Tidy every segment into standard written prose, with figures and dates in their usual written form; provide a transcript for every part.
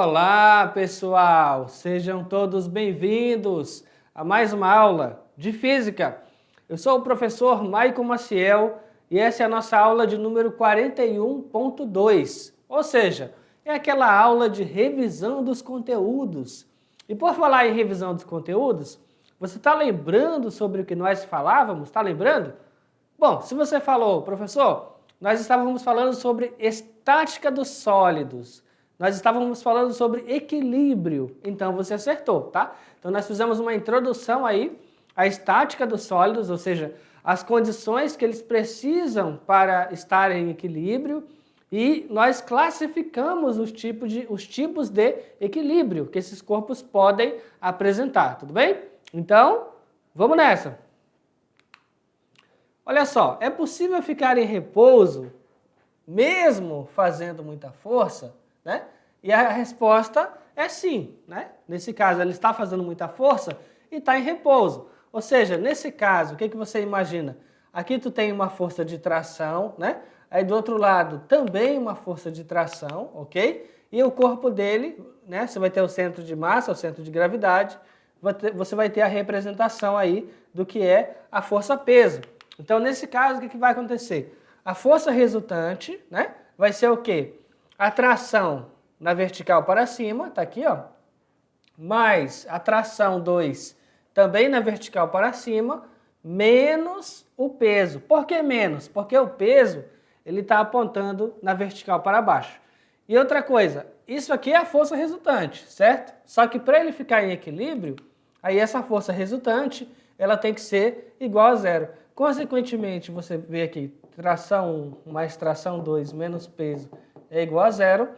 Olá, pessoal! Sejam todos bem-vindos a mais uma aula de Física. Eu sou o professor Maicon Maciel e essa é a nossa aula de número 41.2, ou seja, é aquela aula de revisão dos conteúdos. E por falar em revisão dos conteúdos, você está lembrando sobre o que nós falávamos? Está lembrando? Bom, se você falou, professor, nós estávamos falando sobre estática dos sólidos. Nós estávamos falando sobre equilíbrio, então você acertou, tá? Então nós fizemos uma introdução aí à estática dos sólidos, ou seja, as condições que eles precisam para estar em equilíbrio, e nós classificamos os tipos de equilíbrio que esses corpos podem apresentar, tudo bem? Então, vamos nessa! Olha só, é possível ficar em repouso mesmo fazendo muita força, né? E a resposta é sim, né? Nesse caso, ele está fazendo muita força e está em repouso. Ou seja, nesse caso, o que você imagina? Aqui tu tem uma força de tração, né? Aí do outro lado também uma força de tração, ok? E o corpo dele, né? Você vai ter o centro de massa, o centro de gravidade, você vai ter a representação aí do que é a força-peso. Então, nesse caso, o que vai acontecer? A força resultante, né, vai ser o quê? A tração na vertical para cima, tá aqui, ó, mais a tração 2 também na vertical para cima, menos o peso. Por que menos? Porque o peso, ele está apontando na vertical para baixo. E outra coisa, isso aqui é a força resultante, certo? Só que para ele ficar em equilíbrio, aí essa força resultante, ela tem que ser igual a zero. Consequentemente, você vê aqui, tração 1 mais tração 2 menos peso é igual a zero,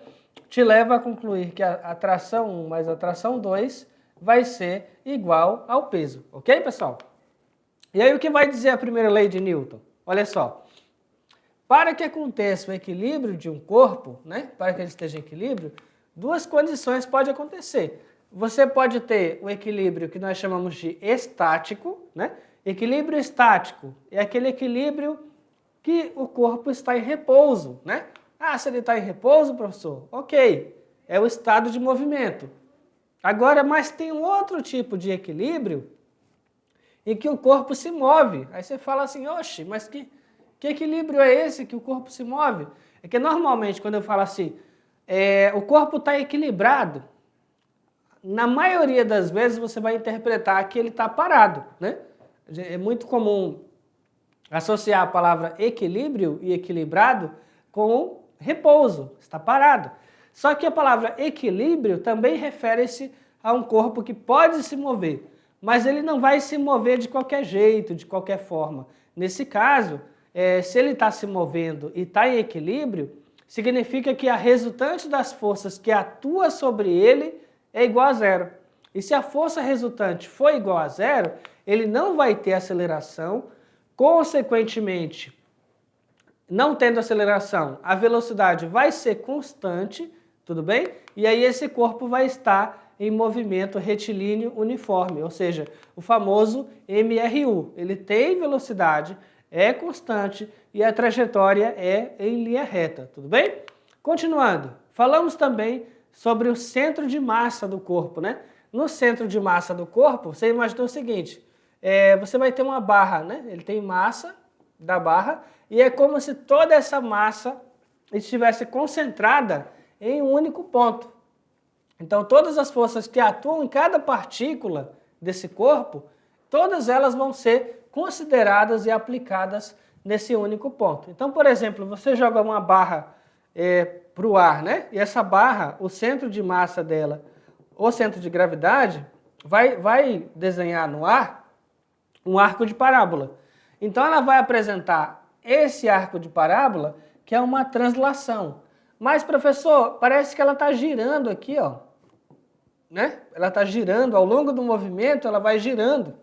te leva a concluir que a tração 1 mais a tração 2 vai ser igual ao peso, ok, pessoal? E aí o que vai dizer a primeira lei de Newton? Olha só, para que aconteça o equilíbrio de um corpo, né, para que ele esteja em equilíbrio, duas condições podem acontecer. Você pode ter o equilíbrio que nós chamamos de estático, né? Equilíbrio estático é aquele equilíbrio que o corpo está em repouso, né? Ah, se ele está em repouso, professor, ok, é o estado de movimento. Agora, mas tem um outro tipo de equilíbrio em que o corpo se move. Aí você fala assim, oxe, mas que equilíbrio é esse que o corpo se move? É que normalmente quando eu falo assim, o corpo está equilibrado, na maioria das vezes você vai interpretar que ele está parado, né? É muito comum associar a palavra equilíbrio e equilibrado com repouso, está parado. Só que a palavra equilíbrio também refere-se a um corpo que pode se mover, mas ele não vai se mover de qualquer jeito, de qualquer forma. Nesse caso, se ele está se movendo e está em equilíbrio, significa que a resultante das forças que atua sobre ele é igual a zero. E se a força resultante for igual a zero, ele não vai ter aceleração, consequentemente, não tendo aceleração, a velocidade vai ser constante, tudo bem? E aí esse corpo vai estar em movimento retilíneo uniforme, ou seja, o famoso MRU. Ele tem velocidade, é constante e a trajetória é em linha reta, tudo bem? Continuando, falamos também sobre o centro de massa do corpo, né? No centro de massa do corpo, você imagina o seguinte, você vai ter uma barra, né? Ele tem massa da barra e é como se toda essa massa estivesse concentrada em um único ponto. Então, todas as forças que atuam em cada partícula desse corpo, todas elas vão ser consideradas e aplicadas nesse único ponto. Então, por exemplo, você joga uma barra para o ar, né? E essa barra, o centro de massa dela, o centro de gravidade, vai desenhar no ar um arco de parábola. Então ela vai apresentar esse arco de parábola, que é uma translação. Mas, professor, parece que ela está girando aqui, ó. Né? Ela está girando, ao longo do movimento ela vai girando.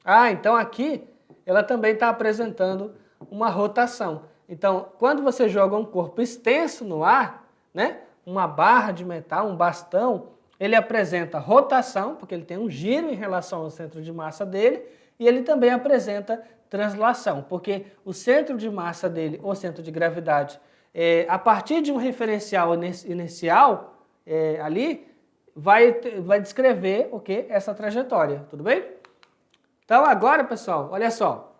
Ah, então aqui ela também está apresentando uma rotação. Então, quando você joga um corpo extenso no ar, né? Uma barra de metal, um bastão, ele apresenta rotação, porque ele tem um giro em relação ao centro de massa dele, e ele também apresenta translação, porque o centro de massa dele, ou centro de gravidade, a partir de um referencial inercial ali, vai descrever o que? Essa trajetória, tudo bem? Então agora, pessoal, olha só.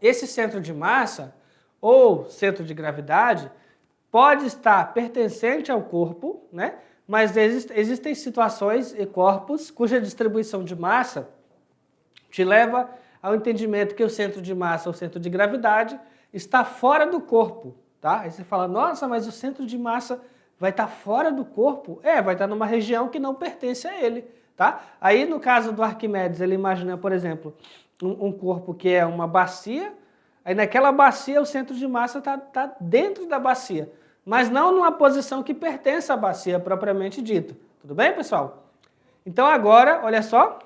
Esse centro de massa ou centro de gravidade pode estar pertencente ao corpo, né? Mas existem situações e corpos cuja distribuição de massa te leva ao entendimento que o centro de massa ou centro de gravidade está fora do corpo, tá? Aí você fala, nossa, mas o centro de massa vai estar fora do corpo? Vai estar numa região que não pertence a ele, tá? Aí no caso do Arquimedes, ele imagina, por exemplo, um corpo que é uma bacia, aí naquela bacia o centro de massa está dentro da bacia, mas não numa posição que pertence à bacia propriamente dita. Tudo bem, pessoal? Então agora, olha só,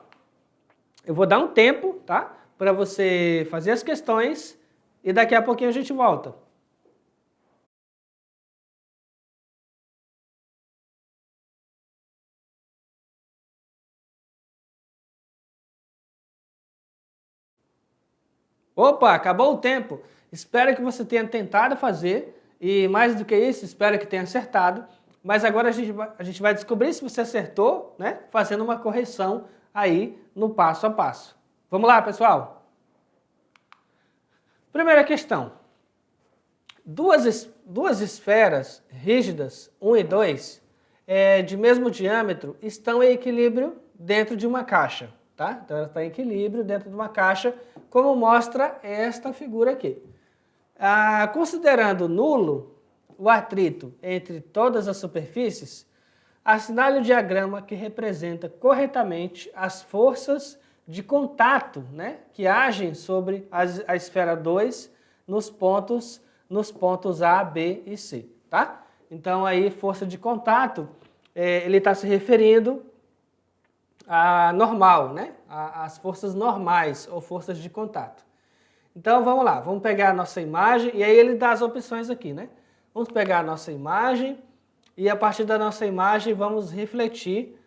eu vou dar um tempo, tá? Para você fazer as questões e daqui a pouquinho a gente volta. Opa, acabou o tempo. Espero que você tenha tentado fazer e mais do que isso, espero que tenha acertado. Mas agora a gente vai descobrir se você acertou, né? Fazendo uma correção aí no passo a passo. Vamos lá, pessoal? Primeira questão. Duas esferas rígidas, 1 e 2, de mesmo diâmetro, estão em equilíbrio dentro de uma caixa, tá? Então ela está em equilíbrio dentro de uma caixa, como mostra esta figura aqui. Considerando nulo o atrito entre todas as superfícies, assinale o diagrama que representa corretamente as forças de contato, né, que agem sobre a esfera 2 nos pontos A, B e C, tá? Então aí força de contato, ele está se referindo a normal, né? As forças normais ou forças de contato. Então vamos lá, vamos pegar a nossa imagem e aí ele dá as opções aqui, né? Vamos pegar a nossa imagem e a partir da nossa imagem vamos refletir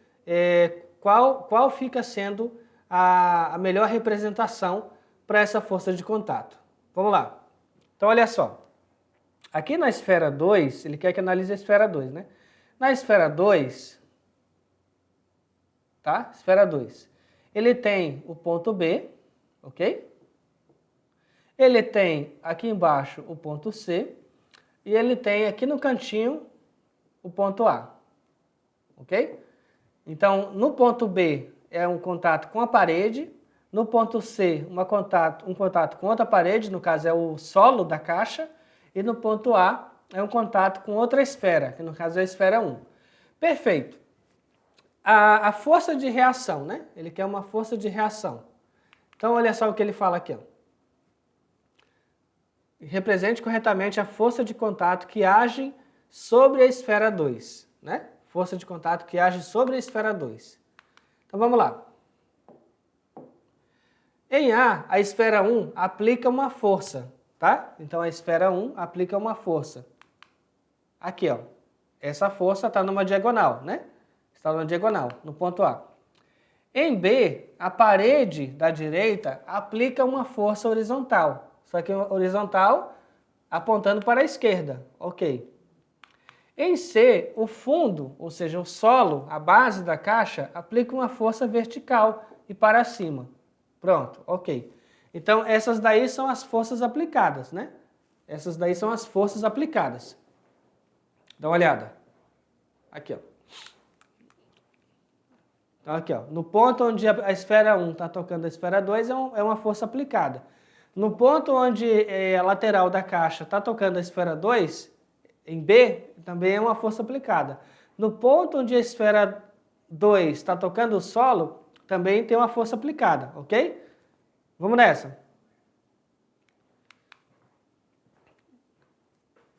qual fica sendo a melhor representação para essa força de contato. Vamos lá. Então olha só. Aqui na esfera 2, ele quer que analise a esfera 2, né? Na esfera 2, tá? Esfera 2. Ele tem o ponto B, ok? Ele tem aqui embaixo o ponto C e ele tem aqui no cantinho o ponto A, ok? Então, no ponto B é um contato com a parede, no ponto C um contato com outra parede, no caso é o solo da caixa, e no ponto A é um contato com outra esfera, que no caso é a esfera 1. Perfeito. A força de reação, né? Ele quer uma força de reação. Então, olha só o que ele fala aqui, ó. Represente corretamente a força de contato que age sobre a esfera 2, né? Força de contato que age sobre a esfera 2. Então vamos lá. Em A esfera 1 aplica uma força, tá? Então a esfera 1 aplica uma força. Aqui, ó. Essa força está numa diagonal, né? Está numa diagonal, no ponto A. Em B, a parede da direita aplica uma força horizontal. Só que horizontal apontando para a esquerda, ok. Em C, o fundo, ou seja, o solo, a base da caixa, aplica uma força vertical e para cima. Pronto, ok. Então, essas daí são as forças aplicadas, né? Essas daí são as forças aplicadas. Dá uma olhada. Aqui, ó. Então, aqui, ó. No ponto onde a esfera 1 está tocando a esfera 2 é uma força aplicada. No ponto onde a lateral da caixa está tocando a esfera 2, em B, também é uma força aplicada. No ponto onde a esfera 2 está tocando o solo, também tem uma força aplicada, ok? Vamos nessa.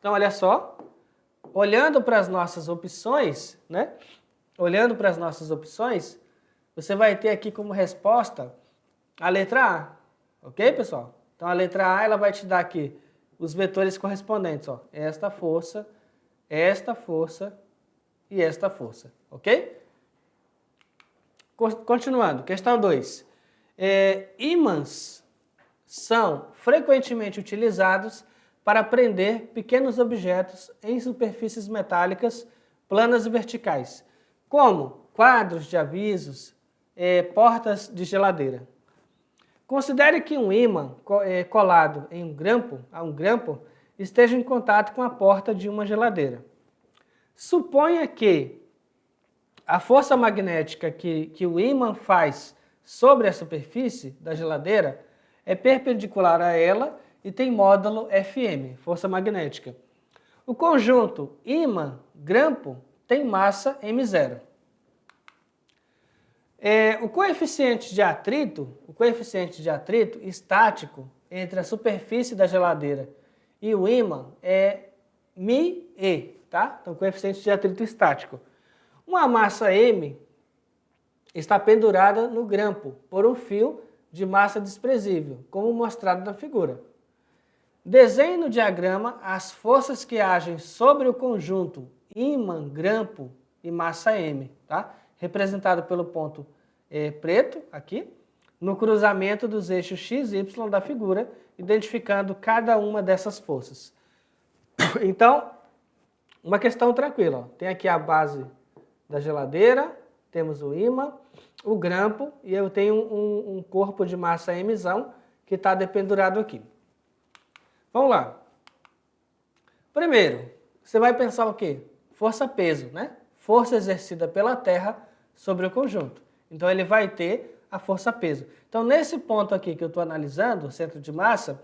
Então, olha só. Olhando para as nossas opções, né? Olhando para as nossas opções, você vai ter aqui como resposta a letra A, ok, pessoal? Então, a letra A ela vai te dar aqui os vetores correspondentes, ó. Esta força e esta força, ok? Continuando, questão 2. Ímãs são frequentemente utilizados para prender pequenos objetos em superfícies metálicas planas e verticais. como quadros de avisos, portas de geladeira. Considere que um ímã colado em um grampo esteja em contato com a porta de uma geladeira. Suponha que a força magnética que o ímã faz sobre a superfície da geladeira é perpendicular a ela e tem módulo Fm, força magnética. O conjunto ímã-grampo tem massa m0. O coeficiente de atrito estático entre a superfície da geladeira e o ímã é μe, tá? Então, coeficiente de atrito estático. Uma massa m está pendurada no grampo por um fio de massa desprezível, como mostrado na figura. Desenhe no diagrama as forças que agem sobre o conjunto ímã, grampo e massa m, tá? Representado pelo ponto preto aqui, no cruzamento dos eixos x e y da figura, identificando cada uma dessas forças. Então, uma questão tranquila. Ó. Tem aqui a base da geladeira, temos o ímã, o grampo e eu tenho um corpo de massa mzão que está dependurado aqui. Vamos lá. Primeiro, você vai pensar o quê? Força-peso, né? Força exercida pela Terra sobre o conjunto. Então, ele vai ter a força-peso. Então, nesse ponto aqui que eu estou analisando, o centro de massa,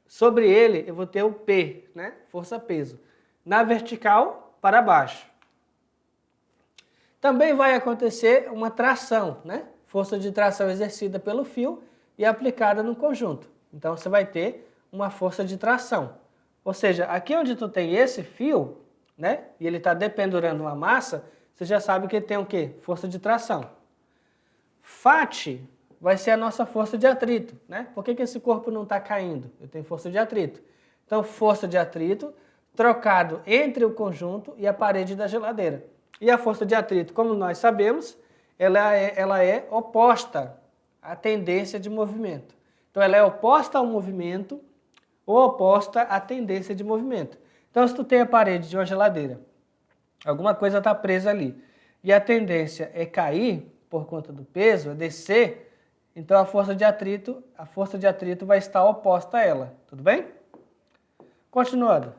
sobre ele eu vou ter o P, né? Força-peso. Na vertical, para baixo. Também vai acontecer uma tração, né? Força de tração exercida pelo fio e aplicada no conjunto. Então, você vai ter uma força de tração. Ou seja, aqui onde tu tem esse fio, né? E ele está dependurando uma massa, você já sabe que ele tem o quê? Força de tração. Φ vai ser a nossa força de atrito, né? Por que esse corpo não está caindo? Eu tenho força de atrito. Então, força de atrito trocado entre o conjunto e a parede da geladeira. E a força de atrito, como nós sabemos, ela é oposta à tendência de movimento. Então, ela é oposta ao movimento ou oposta à tendência de movimento. Então, se tu tem a parede de uma geladeira, alguma coisa está presa ali, e a tendência é cair por conta do peso, é descer, então a força de atrito vai estar oposta a ela. Tudo bem? Continuando.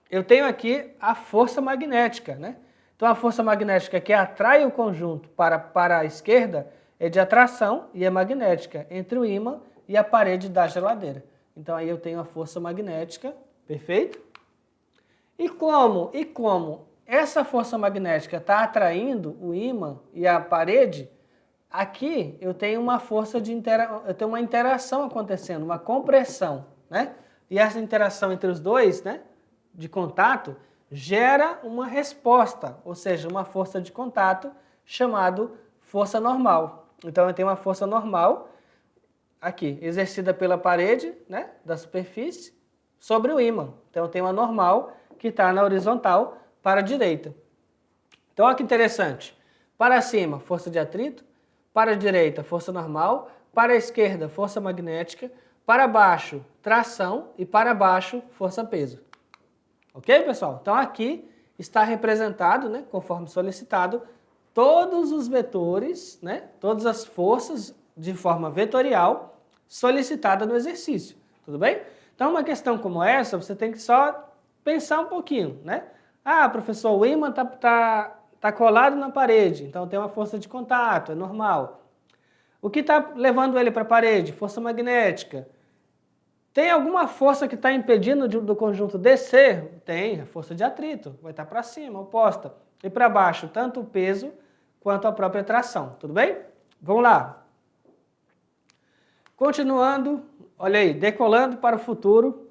Eu tenho aqui a força magnética, né? Então a força magnética que atrai o conjunto para a esquerda é de atração e é magnética entre o ímã e a parede da geladeira. Então aí eu tenho a força magnética, perfeito? E como essa força magnética está atraindo o ímã e a parede, aqui eu tenho uma força eu tenho uma interação acontecendo, uma compressão, né? E essa interação entre os dois, né, de contato, gera uma resposta, ou seja, uma força de contato chamada força normal. Então eu tenho uma força normal aqui, exercida pela parede, né, da superfície sobre o ímã. Então eu tenho uma normal que está na horizontal para a direita. Então olha que interessante. Para cima, força de atrito. Para a direita, força normal. Para a esquerda, força magnética. Para baixo, tração. E para baixo, força-peso. Ok, pessoal? Então aqui está representado, né, conforme solicitado, todos os vetores, né, todas as forças de forma vetorial solicitada no exercício. Tudo bem? Então uma questão como essa, você tem que só pensar um pouquinho, né? Ah, professor, o ímã tá colado na parede, então tem uma força de contato, é normal. O que está levando ele para a parede? Força magnética. Tem alguma força que está impedindo do conjunto descer? Tem, a força de atrito, vai estar para cima, oposta. E para baixo, tanto o peso quanto a própria tração, tudo bem? Vamos lá. Continuando, olha aí, decolando para o futuro.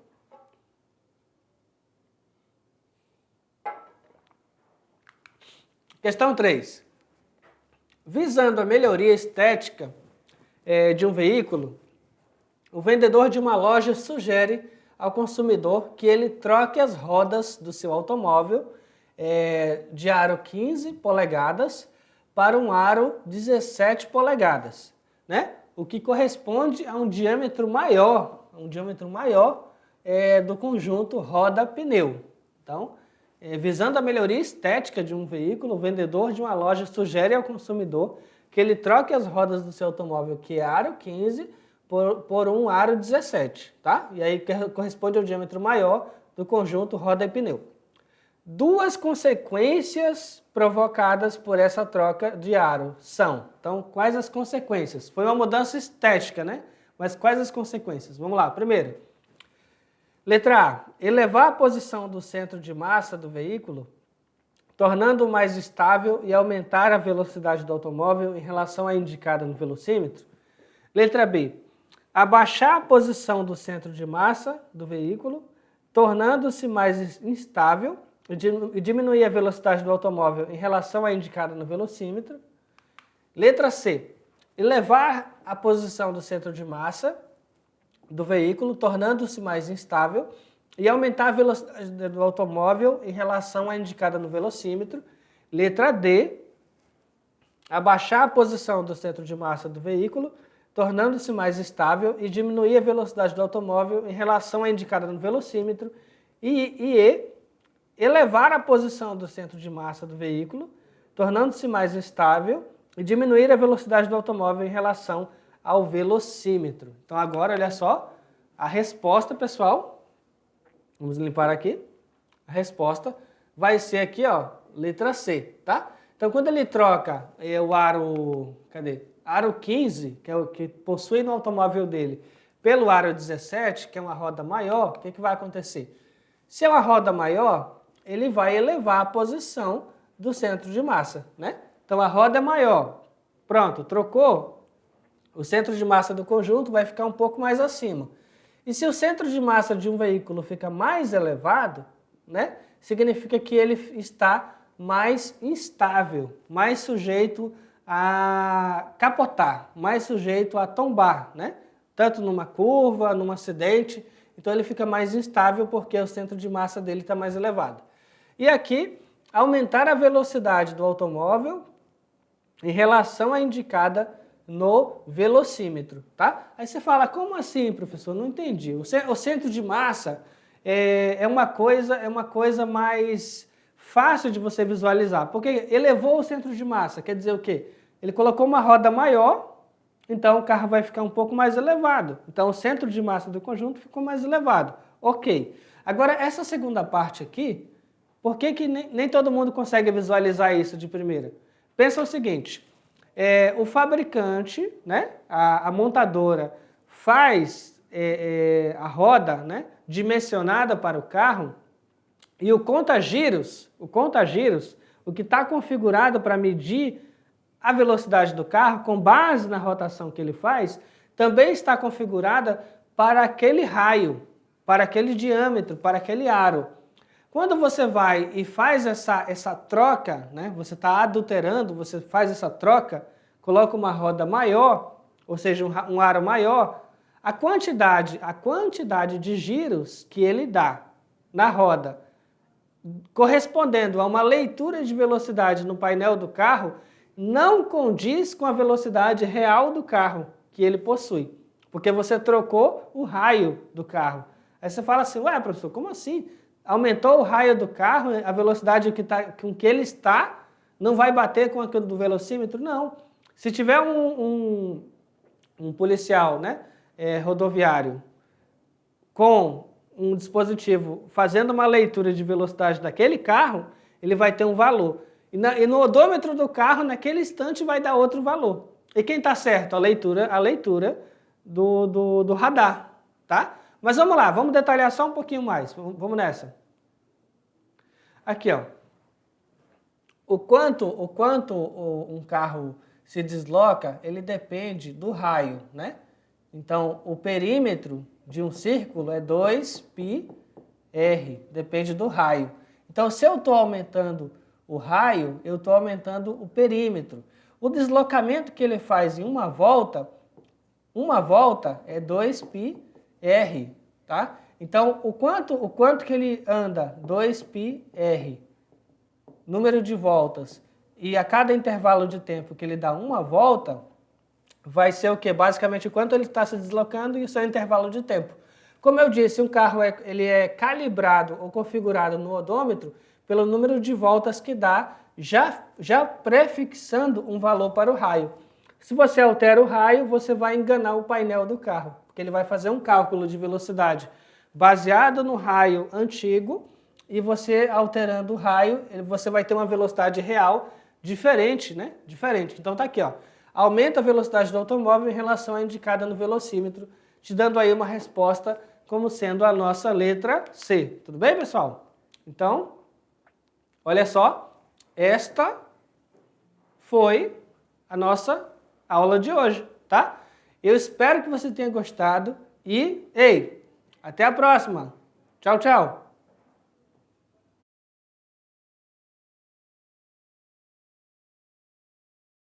Questão 3. Visando a melhoria estética de um veículo, o vendedor de uma loja sugere ao consumidor que ele troque as rodas do seu automóvel de aro 15 polegadas para um aro 17 polegadas, né? O que corresponde a um diâmetro maior do conjunto roda-pneu. Então, visando a melhoria estética de um veículo, o vendedor de uma loja sugere ao consumidor que ele troque as rodas do seu automóvel, que é aro 15, por um aro 17, tá? E aí corresponde ao diâmetro maior do conjunto roda e pneu. Duas consequências provocadas por essa troca de aro são, então, quais as consequências? Foi uma mudança estética, né? Mas quais as consequências? Vamos lá, primeiro. Letra A, elevar a posição do centro de massa do veículo, tornando-o mais estável e aumentar a velocidade do automóvel em relação à indicada no velocímetro. Letra B, abaixar a posição do centro de massa do veículo, tornando-se mais instável e diminuir a velocidade do automóvel em relação à indicada no velocímetro. Letra C, elevar a posição do centro de massa do veículo, tornando-se mais instável e aumentar a velocidade do automóvel em relação à indicada no velocímetro. Letra D, abaixar a posição do centro de massa do veículo, tornando-se mais estável e diminuir a velocidade do automóvel em relação à indicada no velocímetro. E elevar a posição do centro de massa do veículo, tornando-se mais instável e diminuir a velocidade do automóvel em relação ao velocímetro. Então agora, olha só, a resposta, pessoal, vamos limpar aqui, a resposta vai ser aqui, ó, letra C, tá? Então quando ele troca o aro, aro 15, que é o que possui no automóvel dele, pelo aro 17, que é uma roda maior, o que vai acontecer? Se é uma roda maior, ele vai elevar a posição do centro de massa, né? Então a roda é maior, pronto, trocou, o centro de massa do conjunto vai ficar um pouco mais acima. E se o centro de massa de um veículo fica mais elevado, né, significa que ele está mais instável, mais sujeito a capotar, mais sujeito a tombar, né? Tanto numa curva, num acidente, então ele fica mais instável porque o centro de massa dele está mais elevado. E aqui, aumentar a velocidade do automóvel em relação à indicada no velocímetro, tá? Aí você fala, como assim, professor? Não entendi. O centro de massa é uma coisa mais fácil de você visualizar, porque elevou o centro de massa, quer dizer o quê? Ele colocou uma roda maior, então o carro vai ficar um pouco mais elevado. Então o centro de massa do conjunto ficou mais elevado. Ok. Agora, essa segunda parte aqui, por que nem todo mundo consegue visualizar isso de primeira? Pensa o seguinte, o fabricante, né, a montadora, faz a roda, né, dimensionada para o carro, e o conta-giros, o que está configurado para medir a velocidade do carro, com base na rotação que ele faz, também está configurada para aquele raio, para aquele diâmetro, para aquele aro. Quando você vai e faz essa troca, né, você está adulterando, você faz essa troca, coloca uma roda maior, ou seja, um aro maior, a quantidade de giros que ele dá na roda, correspondendo a uma leitura de velocidade no painel do carro, não condiz com a velocidade real do carro que ele possui, porque você trocou o raio do carro. Aí você fala assim, ué, professor, como assim? Aumentou o raio do carro, a velocidade com que ele está, não vai bater com aquilo do velocímetro? Não. Se tiver um policial, né, rodoviário com um dispositivo fazendo uma leitura de velocidade daquele carro, ele vai ter um valor. E no odômetro do carro, naquele instante, vai dar outro valor. E quem está certo? A leitura do radar, tá? Mas vamos lá, vamos detalhar só um pouquinho mais. Vamos nessa. Aqui, ó. O quanto um carro se desloca, ele depende do raio, né? Então, o perímetro de um círculo é 2πr, depende do raio. Então, se eu estou aumentando o raio, eu estou aumentando o perímetro. O deslocamento que ele faz em uma volta é 2πr, tá? Então, o quanto que ele anda? 2πr, número de voltas, e a cada intervalo de tempo que ele dá uma volta, vai ser o quê? Basicamente, o quanto ele está se deslocando e o seu intervalo de tempo. Como eu disse, um carro ele é calibrado ou configurado no odômetro pelo número de voltas que dá, já prefixando um valor para o raio. Se você altera o raio, você vai enganar o painel do carro, porque ele vai fazer um cálculo de velocidade baseado no raio antigo, e você alterando o raio, você vai ter uma velocidade real diferente, né? Diferente. Então tá aqui, ó. Aumenta a velocidade do automóvel em relação à indicada no velocímetro, te dando aí uma resposta como sendo a nossa letra C. Tudo bem, pessoal? Então, olha só, esta foi a nossa aula de hoje, tá? Eu espero que você tenha gostado e, ei, até a próxima. Tchau, tchau.